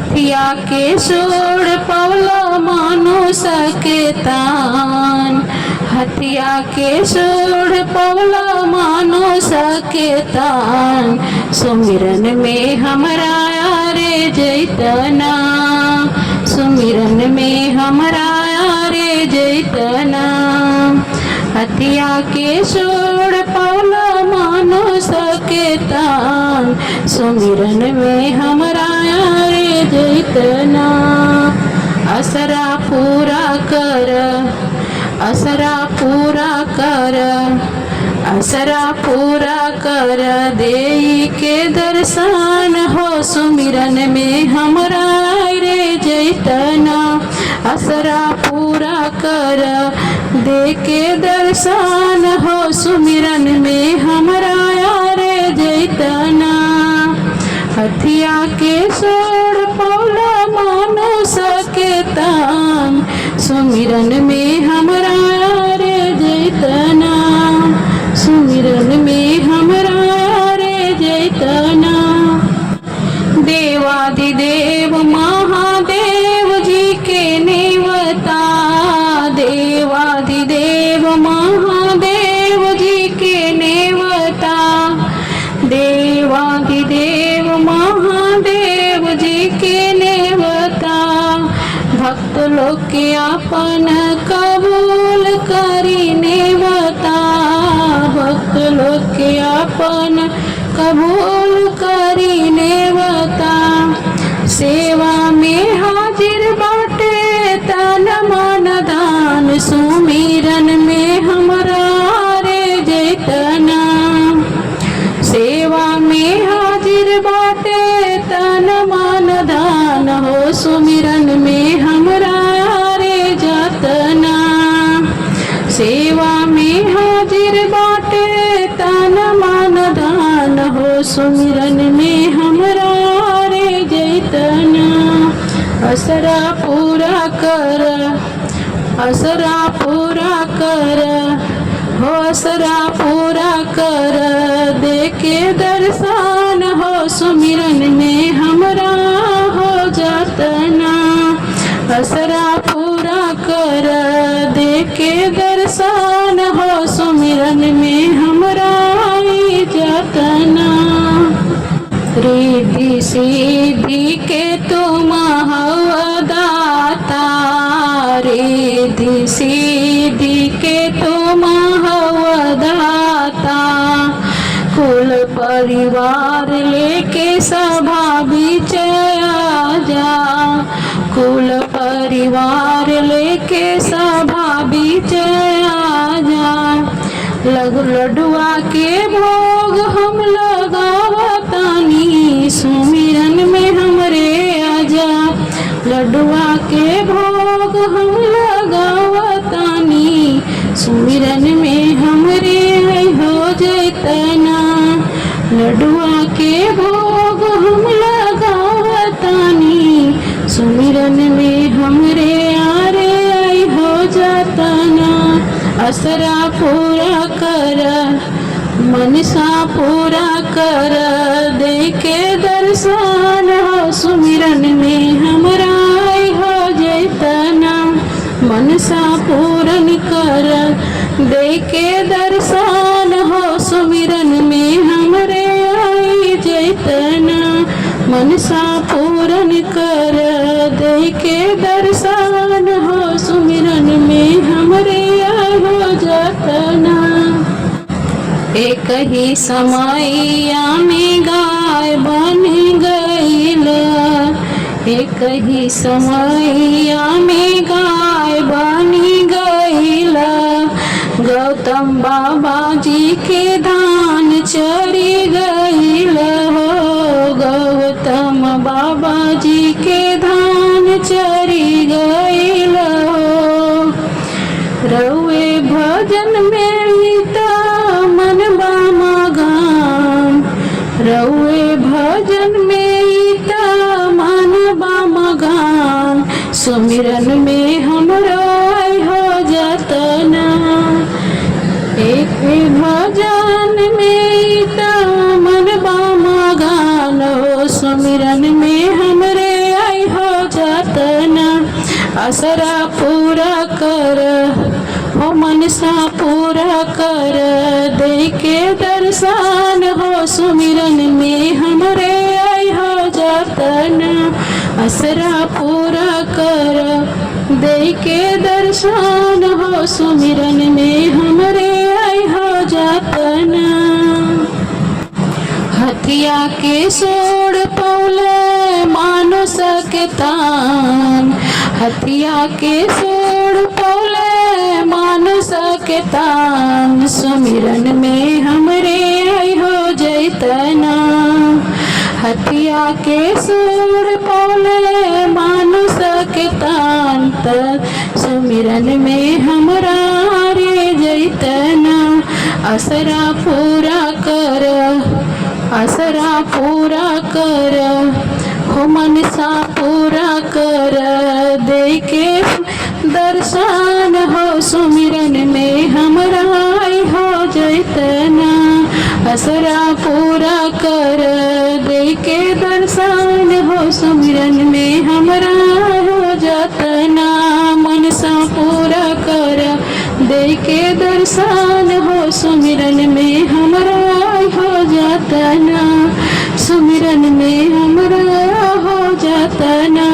हथिया के सोड़ पवलो मानुष के तान। हथिया के सोड़ पवलो मानुष के तान। सुमिरन में हमरा रे जैतना, सुमिरन में हमरा रे जैतना। हथिया के सोड़ पवलो मानुष के तान। सुमिरन में हमरा रे जैतना। असरा पूरा कर, असरा पूरा कर, असरा पूरा कर देई के दर्शन हो। सुमिरन में हमरा रे जैतना। असरा पूरा कर दे के दर्शन हो। सुमिरन में हमरा रे जैतना। हथिया के सोड़ पवलो मानुष के तान। सुमिरन में हमरा रे जैतना। सुमिरन में हमरा रे जैतना। देवादिदेव महादेव जी के नेवता, देवादिदेव महादेव जी के नेवता। देवादिदेव महादेव जी के नेवता। भक्त लोग के अपन कबूल करी नेवता। भक्त लोग के अपन कबूल करी नेवता। सेवा में हाजिर बाटे तन मन दान। सुमिरन में हमरा रे जैतना। सेवा में हाजिर बाटे तन मन दान हो। सुमिरन में हमरा रे जतना। सेवा में हाजिर बाटे तन मन दान हो। सुमिरन में हमरा रे जैतना। असरा पूरा कर, असरा पूरा कर हो। असरा पूरा कर दे के दर्शन हो। सुमिरन में हमरा हो जतना। असरा पूरा कर दे के दर्शन हो। सुमिरन में हमरा जतना। रिद्धि सिद्धि के तुम हव दाता। रिद्धि सिद्धि के तुम हव दाता। कुल परिवार लेके सभा बीच जा। कुल परिवार लेके सभा बीच जा। लडुआ के भोग हम लगावतानी। सुमिरन में हमरे आजा। लडुआ के भोग हम लगावतानी। सुमिरन में हमरे हो जैतना। लडुआ के भोग हम लगावतानी। सुमिरन में हमरे आरे आई हो जतना। असरा पूरा कर, मनसा पूरा कर दे के दर्शन हो। सुमिरन में हमरा आई हो जैतना। मनसा पूरन कर दे के दर्शन हो। सुमिरन में हमरे आई जैतना। मनसा पूरन कर दे के दर्शन हो। सुमिरन में हमरे आई हो जतना। एक ही समैया में गाय बन गईल। एक ही समैया में गाय बन गईल। गौतम बाबा जी के धान चरी गईल हो। गौतम बाबा जी के धान चरी गईल हो। रउए भजन में मन बामा गाम। रउए भजन में मन बामा गाम। सुमिरन में हमरा हो जतना। एक भजन में मन बामा गान। सुमिरन में हमरे आई असरा पूरा कर हो मनसा पूरा कर दे के दर्शन हो सुमिरन में हमरे आई हो जतन असरा पूरा कर दे के दर्शन हो सुमिरन में हमरे आई हो जतन हथिया के सोड़ पौले मानुष के तान हथिया के सोड़ पौले मानुष के तान सुमिरन में हमरे आई हो जैतना हथिया के सोड़ पौले मानुष के तान सुमिरन में हमरा रे जैतना असरा पूरा कर असरा पूरा कर हो मनसा पूरा कर दे के दर्शन हो सुमिरन में हमरा आई हो जैतना असरा पूरा कर दे के दर्शन हो सुमिरन में हमरा हो जतना मनसा पूरा कर दे के दर्शन हो सुमिरन में हमरा हो जतना सुमिरन में हमरा हो जतना